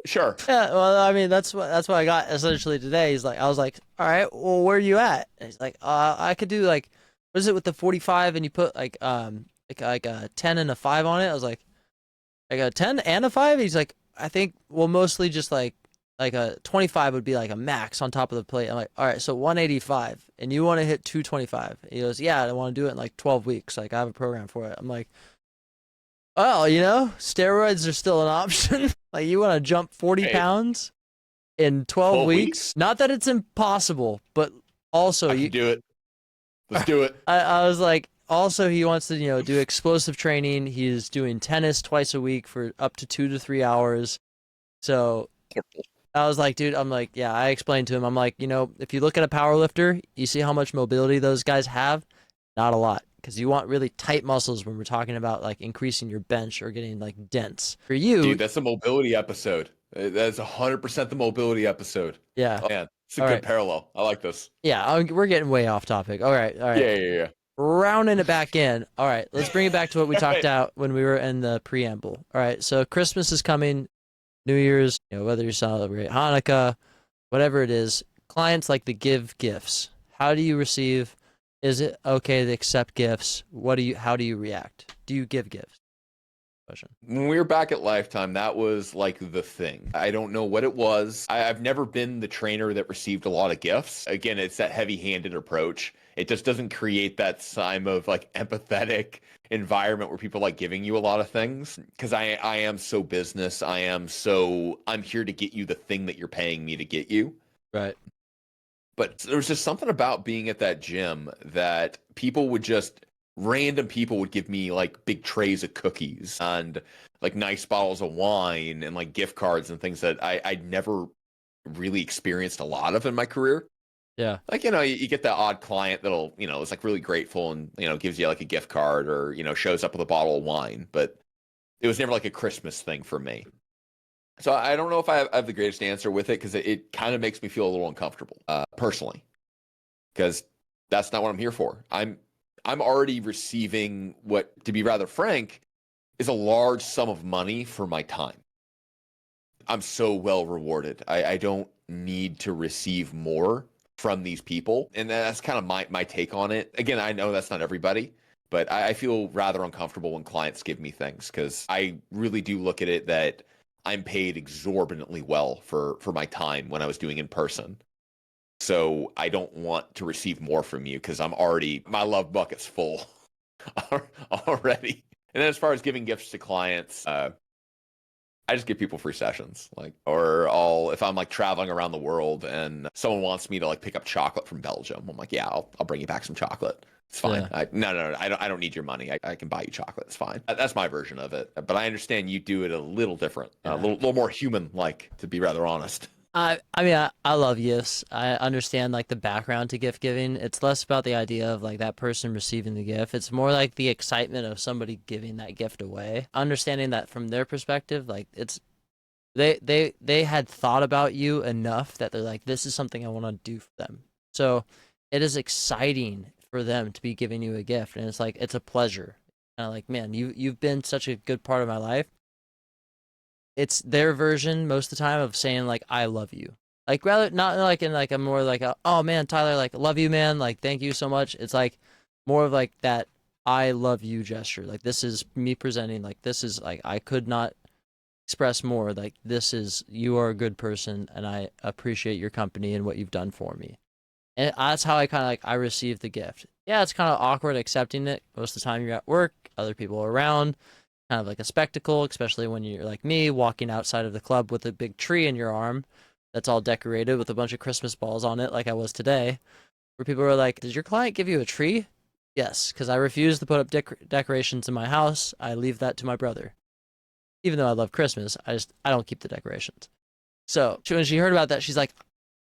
Sure. Yeah, well, I mean, that's what I got essentially today. He's like, I was like, all right, well, where are you at? And he's like, I could do like, what is it with the 45, and you put like a 10 and a 5 on it. I was like a 10 and a 5. He's like, I think we'll mostly just like a 25 would be like a max on top of the plate. I'm like, all right, so 185, and you want to hit 225. He goes, yeah, I want to do it in like 12 weeks. Like, I have a program for it. I'm like, well, steroids are still an option. Like, you want to jump 40 pounds in 12 weeks? Not that it's impossible, but also you do it. Let's do it. I was like, also he wants to, do explosive training. He's doing tennis twice a week for up to 2 to 3 hours. So I was like, dude, yeah, I explained to him. I'm like, if you look at a power lifter, you see how much mobility those guys have? Not a lot. Because you want really tight muscles when we're talking about like increasing your bench or getting like dense. For you, dude, that's a mobility episode. That's 100% the mobility episode. Yeah, oh, man, it's a good parallel. I like this. Yeah, we're getting way off topic. All right. Yeah. Rounding it back in. All right, let's bring it back to what we talked about when we were in the preamble. All right, so Christmas is coming, New Year's. Whether you celebrate Hanukkah, whatever it is, clients like to give gifts. How do you receive? Is it okay to accept gifts? How do you react? Do you give gifts? Question. When we were back at Lifetime, that was like the thing. I don't know what it was. I've never been the trainer that received a lot of gifts. Again, it's that heavy-handed approach. It just doesn't create that time of like empathetic environment where people like giving you a lot of things. Because I am so business. I'm here to get you the thing that you're paying me to get you. Right. But there was just something about being at that gym that random people would give me like big trays of cookies and like nice bottles of wine and like gift cards and things that I'd never really experienced a lot of in my career. Yeah. Like, you get that odd client that'll, is like really grateful and, gives you like a gift card or, shows up with a bottle of wine. But it was never like a Christmas thing for me. So I don't know if I have the greatest answer with it because it kind of makes me feel a little uncomfortable personally, because that's not what I'm here for. I'm already receiving what, to be rather frank, is a large sum of money for my time. I'm so well rewarded. I don't need to receive more from these people, and that's kind of my take on it. Again, I know that's not everybody, but I feel rather uncomfortable when clients give me things because I really do look at it that I'm paid exorbitantly well for my time when I was doing in person. So I don't want to receive more from you because my love bucket's full already. And then as far as giving gifts to clients, I just give people free sessions. If I'm like traveling around the world and someone wants me to like pick up chocolate from Belgium, I'm like, yeah, I'll bring you back some chocolate. It's fine. Yeah. No, I don't need your money. I can buy you chocolate. It's fine. That's my version of it. But I understand you do it a little different, a little more human-like, to be rather honest. I mean, I love gifts. I understand like the background to gift giving. It's less about the idea of like that person receiving the gift. It's more like the excitement of somebody giving that gift away. Understanding that from their perspective, like they had thought about you enough that they're like, this is something I want to do for them. So it is exciting for them to be giving you a gift, and it's like it's a pleasure. Kind of like, man, you've been such a good part of my life. It's their version most of the time of saying like I love you. Like rather not like in like a more like oh man, Tyler, like love you, man, like thank you so much. It's like more of like that I love you gesture. Like this is me presenting, like this is like I could not express more, like this is you are a good person and I appreciate your company and what you've done for me. And that's how I kind of like I received the gift. Yeah, it's kind of awkward accepting it. Most of the time you're at work, other people are around, kind of like a spectacle, especially when you're like me walking outside of the club with a big tree in your arm that's all decorated with a bunch of Christmas balls on it like I was today, where people are like, "Did your client give you a tree?" Yes, because I refuse to put up decorations in my house. I leave that to my brother. Even though I love Christmas, I don't keep the decorations. So when she heard about that, she's like,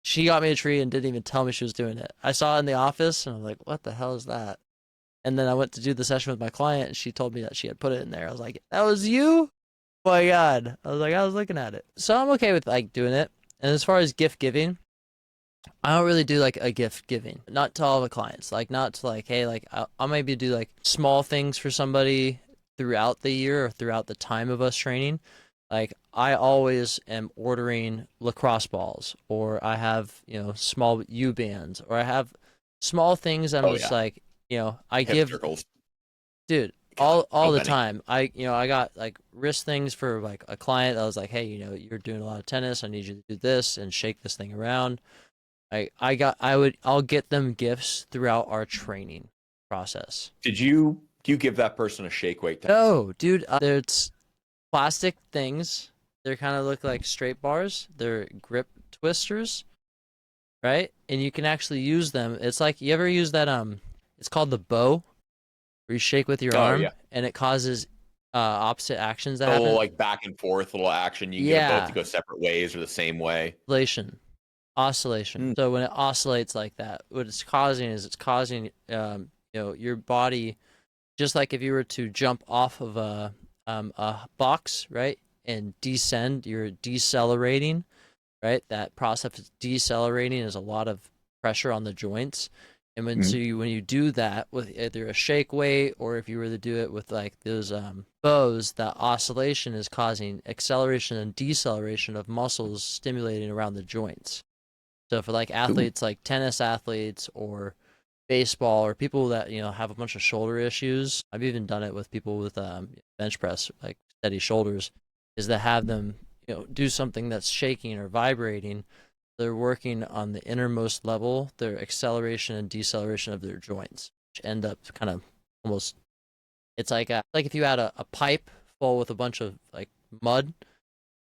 she got me a tree and didn't even tell me she was doing it. I saw it in the office and I'm like, what the hell is that? And then I went to do the session with my client and she told me that she had put it in there. I was like, that was you? Oh my God. I was like, I was looking at it. So I'm okay with like doing it. And as far as gift giving, I don't really do like a gift giving, not to all the clients, like not to like, hey, like I'll maybe do like small things for somebody throughout the year or throughout the time of us training. Like I always am ordering lacrosse balls, or I have, small U bands, or I have small things. I'm just like, I Hip give, circles. dude, God, all so the many. time. I got like wrist things for like a client that was like, hey, you're doing a lot of tennis. I need you to do this and shake this thing around. I'll get them gifts throughout our training process. Do you give that person a shake weight test? No, dude, it's plastic things. They kind of look like straight bars. They're grip twisters, right? And you can actually use them. It's like, you ever use that it's called the bow, where you shake with your Oh, arm yeah. and it causes opposite actions that A little happen. like back and forth little action. You can get them both Yeah. to go separate ways or the same way. Oscillation. Mm. So when it oscillates like that, what it's causing is it's causing your body, just like if you were to jump off of a box, right, and descend, you're decelerating, right? That process of decelerating is a lot of pressure on the joints. And when when you do that with either a shake weight, or if you were to do it with like those bows, that oscillation is causing acceleration and deceleration of muscles stimulating around the joints. So for like athletes, like tennis athletes or baseball, or people that have a bunch of shoulder issues, I've even done it with people with bench press, like steady shoulders, is to have them do something that's shaking or vibrating. They're working on the innermost level, their acceleration and deceleration of their joints, which end up kind of almost, it's like if you had a pipe full with a bunch of like mud,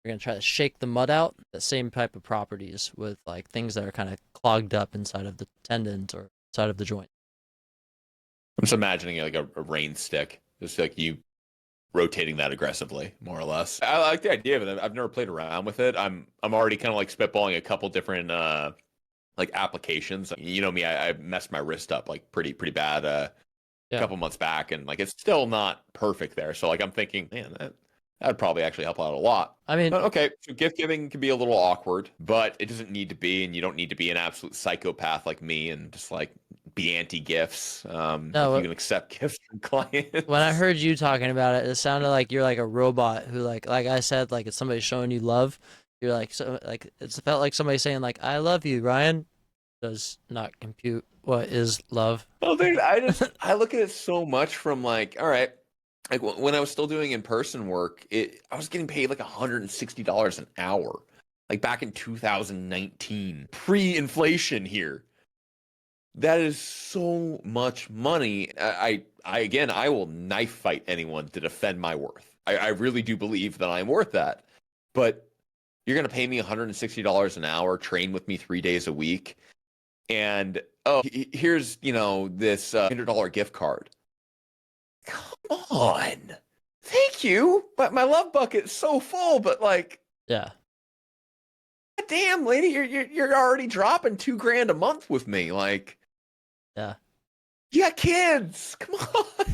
you're going to try to shake the mud out. The same type of properties with like things that are kind of clogged up inside of the tendons or inside of the joint. I'm just imagining like a rain stick, just like you rotating that aggressively, more or less. I like the idea of it. I've never played around with it. I'm already kind of like spitballing a couple different like applications. You know me, I messed my wrist up like pretty bad a couple months back, and like it's still not perfect there. So like I'm thinking, man, that'd probably actually help out a lot. I mean, But okay, so gift giving can be a little awkward, but it doesn't need to be, and you don't need to be an absolute psychopath like me and just like be anti-gifts. No, if you can accept gifts from clients. when I heard you talking about it, it sounded like you're like a robot who like I said, like it's somebody showing you love. You're like, so like it felt like somebody saying like, I love you, Ryan. Does not compute what is love. Well, dude, I look at it so much from like, all right, like when I was still doing in-person work, I was getting paid like $160 an hour, like back in 2019, pre-inflation here. That is so much money. I again, I will knife fight anyone to defend my worth. I really do believe that I'm worth that. But you're going to pay me $160 an hour, train with me 3 days a week, and here's this $100 gift card. Come on, thank you, but my love bucket's so full. But like, Yeah. damn, lady, you're already dropping $2,000 a month with me. Like, Yeah. you got kids. Come on.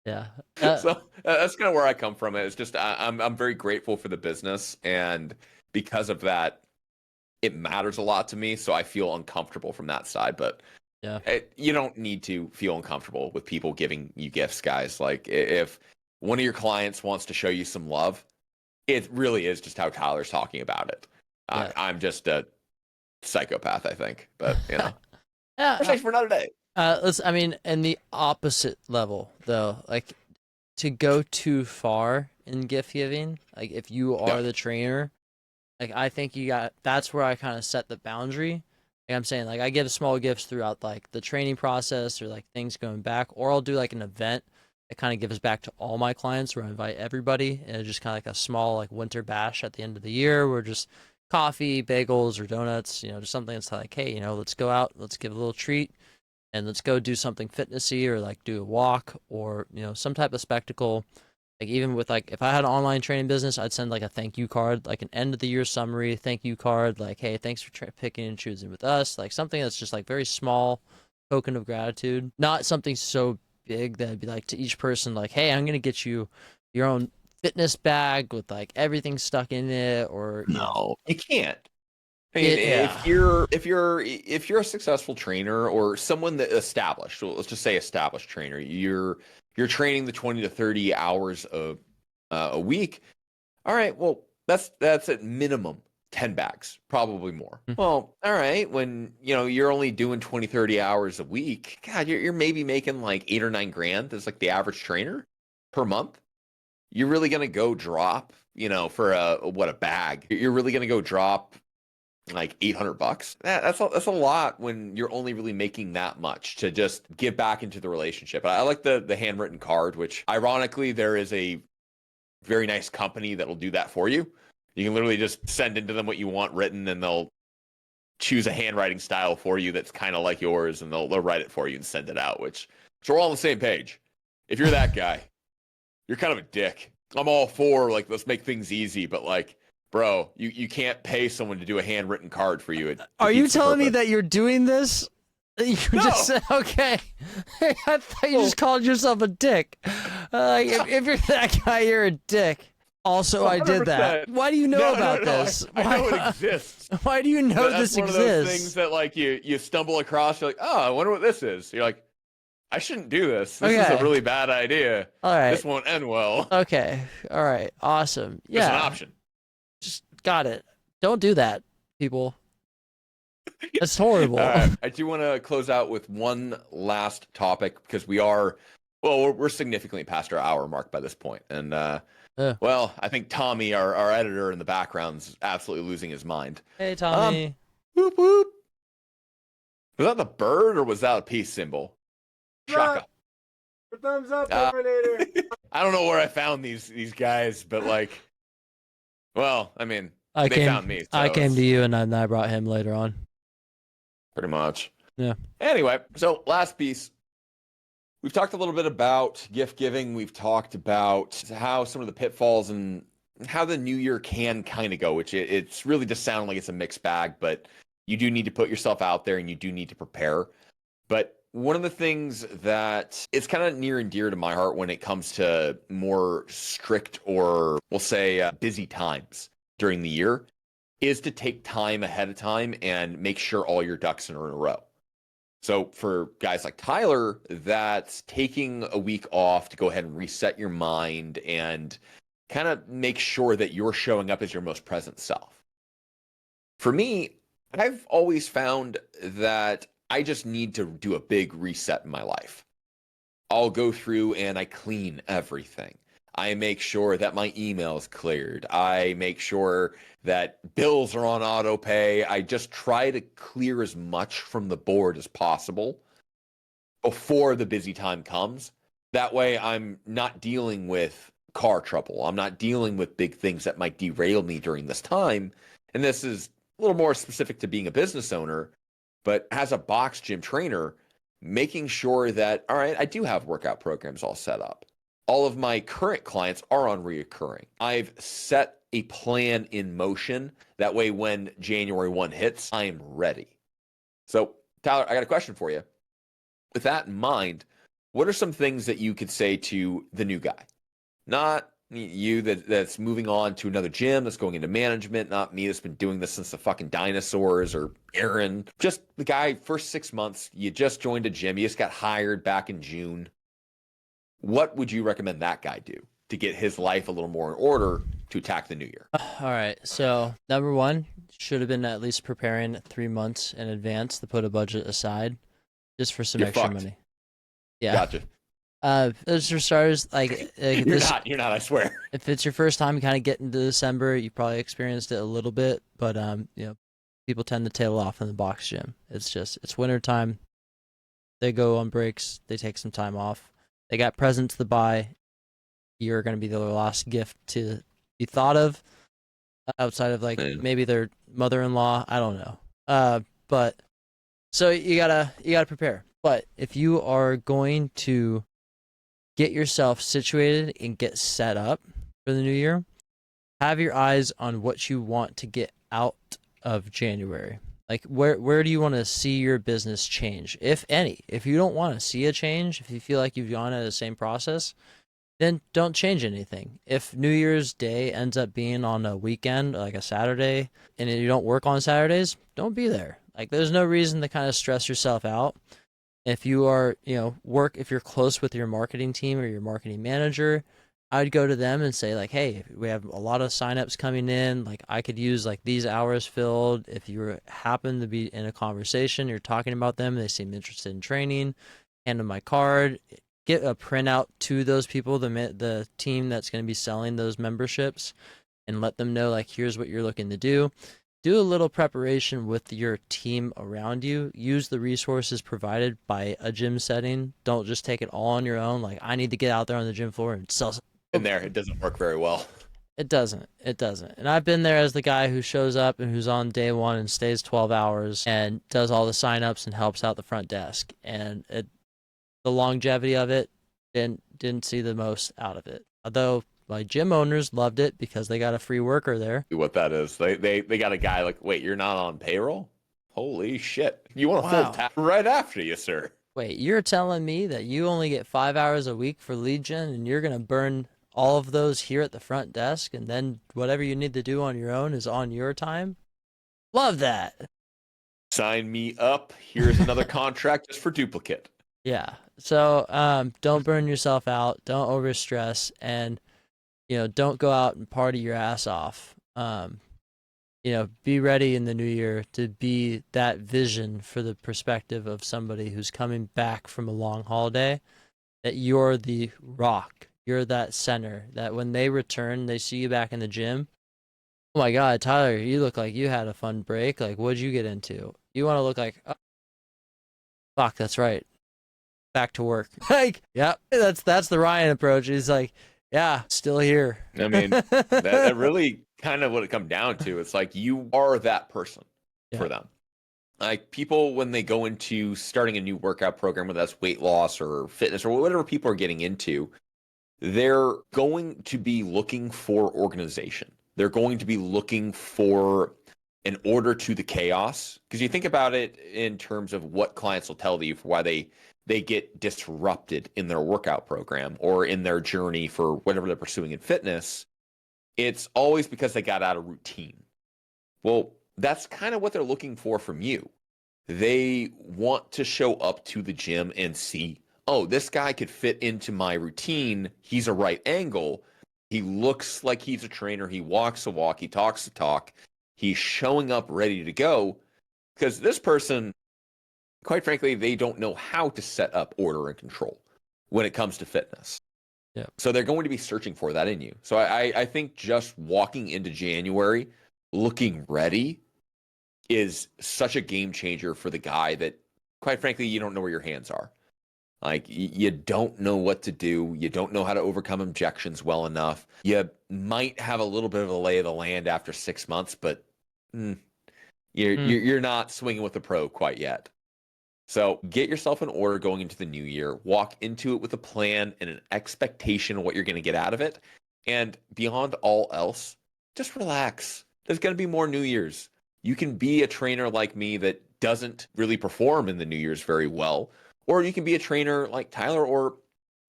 Yeah. So that's kind of where I come from. It's just I'm very grateful for the business, and because of that, it matters a lot to me. So I feel uncomfortable from that side. But Yeah. you don't need to feel uncomfortable with people giving you gifts, guys. Like if one of your clients wants to show you some love, it really is just how Tyler's talking about it. Yeah. I'm just a psychopath, I think. But Yeah. conversation for another day. I mean, in the opposite level though, like to go too far in gift giving, like if you Yeah. are the trainer, like I think that's where I kind of set the boundary. Like I'm saying, like I give small gifts throughout like the training process or like things going back, or I'll do like an event that kind of gives back to all my clients where I invite everybody and it's just kind of like a small like winter bash at the end of the year where just coffee, bagels, or donuts, just something that's like, hey, let's go out, let's give a little treat and let's go do something fitnessy or like do a walk or some type of spectacle. Like even with like if I had an online training business, I'd send like a thank you card, like an end of the year summary thank you card, like hey, thanks for picking and choosing with us, like something that's just like very small token of gratitude, not something so big that it'd be like to each person like, hey, I'm gonna get you your own fitness bag with like everything stuck in it, or No, you can't. I mean, yeah. if you're a successful trainer or someone that established, well, let's just say established trainer, you're training the 20 to 30 hours a week. All right, well, that's at minimum 10 bags, probably more. Mm. Well, all right, when you're only doing 20, 30 hours a week, God, you're maybe making like 8 or 9 grand as like the average trainer per month. You're really gonna go drop, for a bag? You're really gonna go drop like $800. That's a lot when you're only really making that much to just give back into the relationship. I like the handwritten card, which ironically there is a very nice company that'll do that for you. You can literally just send into them what you want written, and they'll choose a handwriting style for you that's kind of like yours, and they'll write it for you and send it out. So we're all on the same page. If you're that guy, you're kind of a dick. I'm all for like let's make things easy, but like, bro, you can't pay someone to do a handwritten card for you. It Are you defeats the telling me purpose. that you're doing this? You No. just said, okay. I thought you just called yourself a dick. Like, if you're that guy, you're a dick. Also, I did that. 100%. Why do you know about this? I know it exists. Why do you know That's this one of those things exists? that like you stumble across. You're like, oh, I wonder what this is. You're like, I shouldn't do this. This is Okay. a really bad idea. All right. This won't end well. Okay. All right. Awesome. It's an Yeah. option. Just got it. Don't do that, people. That's horrible. I do want to close out with one last topic because we're significantly past our hour mark by this point. And, well, I think Tommy, our editor in the background, is absolutely losing his mind. Hey, Tommy. Whoop, whoop. Was that the bird or was that a peace symbol? Shaka. Thumbs up, Terminator. I don't know where I found these guys, but like, well, I mean, I they came. found me. So I came it's to you, and then I brought him later on. pretty much. Yeah. Anyway, so last piece. We've talked a little bit about gift giving. We've talked about how some of the pitfalls and how the new year can kind of go, which it's really just sounding like it's a mixed bag, but you do need to put yourself out there and you do need to prepare. But one of the things that is kind of near and dear to my heart when it comes to more strict or we'll say busy times during the year is to take time ahead of time and make sure all your ducks are in a row. So for guys like Tyler, that's taking a week off to go ahead and reset your mind and kind of make sure that you're showing up as your most present self. For me, I've always found that I just need to do a big reset in my life. I'll go through and I clean everything. I make sure that my email is cleared. I make sure that bills are on auto pay. I just try to clear as much from the board as possible before the busy time comes. That way I'm not dealing with car trouble. I'm not dealing with big things that might derail me during this time. And this is a little more specific to being a business owner, but as a box gym trainer, making sure that, all right, I do have workout programs all set up. All of my current clients are on reoccurring. I've set a plan in motion. That way, when January 1 hits, I am ready. So, Tyler, I got a question for you. With that in mind, what are some things that you could say to the new guy? Not you that's moving on to another gym, that's going into management, not me that's been doing this since the fucking dinosaurs, or Aaron. Just the guy, first 6 months, you just joined a gym, you just got hired back in June. What would you recommend that guy do to get his life a little more in order to attack the new year? All right. So number one, should have been at least preparing 3 months in advance to put a budget aside. just for some You're extra fucked. money. Yeah. Gotcha. As for starters, like You're not, I swear. if it's your first time kind of getting to December, you probably experienced it a little bit, but people tend to tail off in the box gym. It's winter time. They go on breaks, they take some time off. They got presents to buy. You're going to be their last gift to be thought of outside of like maybe their mother-in-law, I don't know. But so you got to prepare. But if you are going to get yourself situated and get set up for the new year, have your eyes on what you want to get out of January. Like where do you want to see your business change, if any? If you don't want to see a change, if you feel like you've gone at the same process, then don't change anything. If New Year's Day ends up being on a weekend, like a Saturday, and you don't work on Saturdays, don't be there. Like there's no reason to kind of stress yourself out. If you are, if you're close with your marketing team or your marketing manager, I'd go to them and say like, hey, we have a lot of signups coming in. Like I could use like these hours filled. If you happen to be in a conversation, you're talking about them, they seem interested in training, hand them my card, get a printout to those people, the team that's going to be selling those memberships, and let them know like, here's what you're looking to do. Do a little preparation with your team around you. Use the resources provided by a gym setting. Don't just take it all on your own. Like I need to get out there on the gym floor and sell. In there, it doesn't work very well. It doesn't. And I've been there as the guy who shows up and who's on day one and stays 12 hours and does all the signups and helps out the front desk. And the longevity of it, didn't see the most out of it. Although my gym owners loved it because they got a free worker there. What that is, they got a guy like, wait, you're not on payroll? Holy shit! You want a full tap right after you, sir? Wait, you're telling me that you only get 5 hours a week for lead gen, and you're gonna burn all of those here at the front desk, and then whatever you need to do on your own is on your time? Love that. Sign me up. Here's another contract just for duplicate. Yeah. So don't burn yourself out. Don't overstress, and don't go out and party your ass off. Be ready in the new year to be that vision for the perspective of somebody who's coming back from a long holiday, that you're the rock. You're that center, that when they return, they see you back in the gym. Oh my God, Tyler, you look like you had a fun break. Like, what'd you get into? You want to look like, oh, fuck, that's right. Back to work. Like, yeah, that's the Ryan approach. He's like, yeah, still here. I mean, that really kind of what it comes down to. It's like you are that person for them. Like people, when they go into starting a new workout program, whether that's weight loss or fitness or whatever people are getting into, they're going to be looking for organization. They're going to be looking for an order to the chaos. Because you think about it in terms of what clients will tell you for why they get disrupted in their workout program or in their journey for whatever they're pursuing in fitness. It's always because they got out of routine. Well, that's kind of what they're looking for from you. They want to show up to the gym and see, oh, this guy could fit into my routine. He's a right angle. He looks like he's a trainer. He walks the walk. He talks the talk. He's showing up ready to go. Because this person, quite frankly, they don't know how to set up order and control when it comes to fitness. Yeah. So they're going to be searching for that in you. So I think just walking into January looking ready is such a game changer for the guy that, quite frankly, you don't know where your hands are. Like, you don't know what to do. You don't know how to overcome objections well enough. You might have a little bit of a lay of the land after 6 months, but you're not swinging with the pro quite yet. So get yourself in order going into the new year. Walk into it with a plan and an expectation of what you're going to get out of it. And beyond all else, just relax. There's going to be more New Year's. You can be a trainer like me that doesn't really perform in the New Year's very well. Or you can be a trainer like Tyler or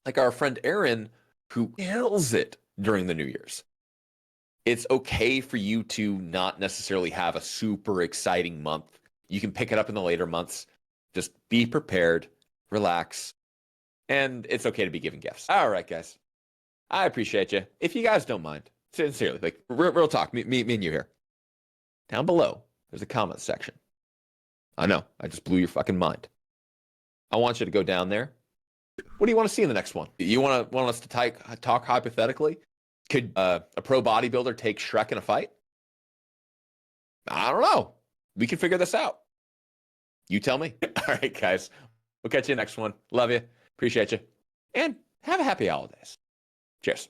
like our friend Aaron who kills it during the New Year's. It's okay for you to not necessarily have a super exciting month. You can pick it up in the later months. Just be prepared, relax, and it's okay to be giving gifts. All right, guys. I appreciate you. If you guys don't mind, sincerely, like real talk, me and you here. Down below, there's a comment section. I know, I just blew your fucking mind. I want you to go down there. What do you want to see in the next one? You want us to talk hypothetically? Could a pro bodybuilder take Shrek in a fight? I don't know. We can figure this out. You tell me. All right, guys. We'll catch you next one. Love you. Appreciate you. And have a happy holidays. Cheers.